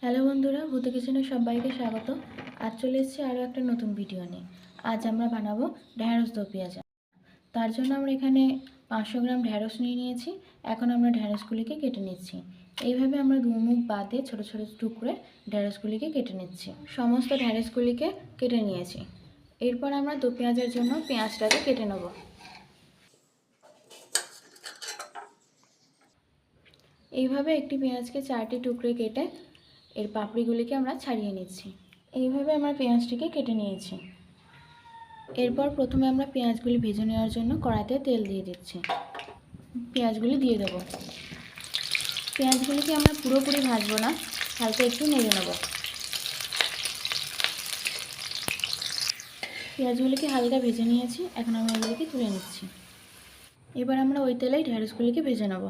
Hello বন্ধুরা, ভূত কিচেনে সবাইকে স্বাগত। আজ চলে এসেছি আরও একটা নতুন ভিডিও নিয়ে। আজ আমরা বানাবো ঢ্যাঁড়স দো পেঁয়াজা। তার জন্য আমরা এখানে 500 গ্রাম ঢ্যাঁড়স নিয়ে নিয়েছি। এখন আমরা ঢ্যাঁড়সগুলিকে কেটে নিচ্ছি। এইভাবে আমরা দুমুখ বাদে ছোটো ছোটো টুকরে ঢ্যাঁড়সগুলিকে কেটে নিচ্ছি। সমস্ত ঢ্যাঁড়সগুলিকে কেটে নিয়েছি। এরপর আমরা দো পেঁয়াজের জন্য পেঁয়াজটাকে কেটে নেব। এইভাবে একটি পেঁয়াজকে 4টি টুকরে কেটে এর পাপড়িগুলিকে আমরা ছাড়িয়ে নিচ্ছি। এইভাবে আমরা পেঁয়াজটিকে কেটে নিয়েছি। এরপর প্রথমে আমরা পেঁয়াজগুলি ভেজে নেওয়ার জন্য কড়াইতে তেল দিয়ে দিচ্ছি। পেঁয়াজগুলি দিয়ে দেবো। পেঁয়াজগুলিকে আমরা পুরোপুরি ভাজবো না, হালকা একটু নেড়ে নেব। পেঁয়াজগুলিকে হালকা ভেজে নিয়েছি, এখন আমরা এগুলিকে তুলে নিচ্ছি। এবার আমরা ওই তেলেই ঢ্যাঁড়সগুলিকে ভেজে নেব।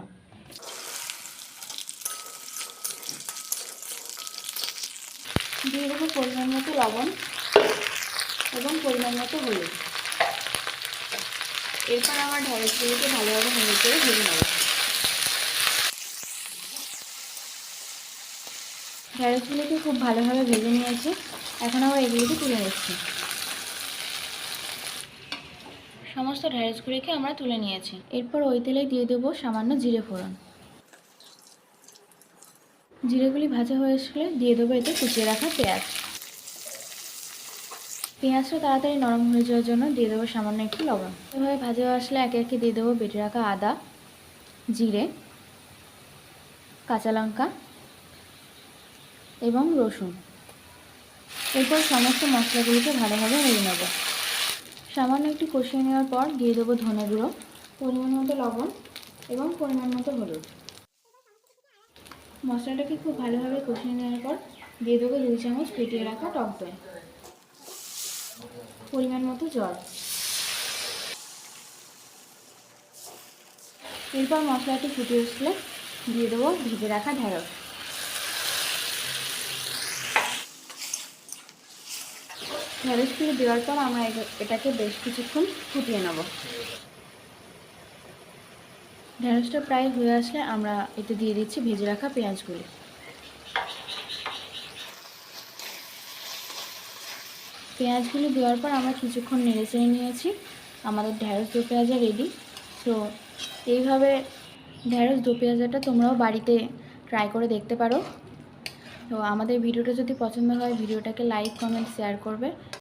দিয়ে দেবো পরিমাণ মতো লবণ এবং পরিমাণ মতো হলুদ। এরপর আমার ঢ্যাঁড়সগুলিকে ভালোভাবে নেড়ে চেড়ে ভেজে নেব। ঢ্যাঁড়সগুলিকে খুব ভালোভাবে ভেজে নিয়েছি, এখন আমরা এগুলিকে তুলে নিচ্ছি। সমস্ত ঢ্যাঁড়সগুলিকে আমরা তুলে নিয়েছি। এরপর ওই তেলে দিয়ে দেবো সামান্য জিরে ফোড়ন। জিরেগুলি ভাজা হয়ে আসলে দিয়ে দেবো এতে কুচিয়ে রাখা পেঁয়াজ। পেঁয়াজটা তাড়াতাড়ি নরম হয়ে যাওয়ার জন্য দিয়ে দেবো সামান্য একটু লবণ। এভাবে ভাজা হয়ে আসলে একে একে দিয়ে দেবো বেটে রাখা আদা, জিরে, কাঁচা লঙ্কা এবং রসুন। এরপর সমস্ত মশলাগুলিকে ভালোভাবে নেড়ে নেব। সামান্য একটু কষিয়ে নেওয়ার পর দিয়ে দেবো ধনে গুঁড়ো, পরিমাণ মতো লবণ এবং পরিমাণ মতো হলুদ। মশলাটাকে খুব ভালোভাবে কষিয়ে নেওয়ার পর দিয়ে দেবো 2 চামচ ফেটিয়ে রাখা টক দই, পরিমাণ মতো জল। এরপর মশলাটি ফুটে আসলে দিয়ে দেবো ভেজে রাখা ঢ্যাঁড়স। ঢ্যাঁড়সগুলো দেওয়ার পর আমরা এটাকে বেশ কিছুক্ষণ ফুটিয়ে নেব। ঢ্যাঁড়সটা প্রায় হয়ে আসলে আমরা এতে দিয়ে দিচ্ছি ভেজে রাখা পেঁয়াজগুলি। পেঁয়াজগুলি দেওয়ার পর আমরা কিছুক্ষণ নেড়ে চেড়ে নিয়েছি। আমাদের ঢ্যাঁড়স দো পেঁয়াজা রেডি। তো এইভাবে ঢ্যাঁড়স দো পেঁয়াজাটা তোমরাও বাড়িতে ট্রাই করে দেখতে পারো। তো আমাদের ভিডিওটা যদি পছন্দ হয় ভিডিওটাকে লাইক, কমেন্ট, শেয়ার করবে।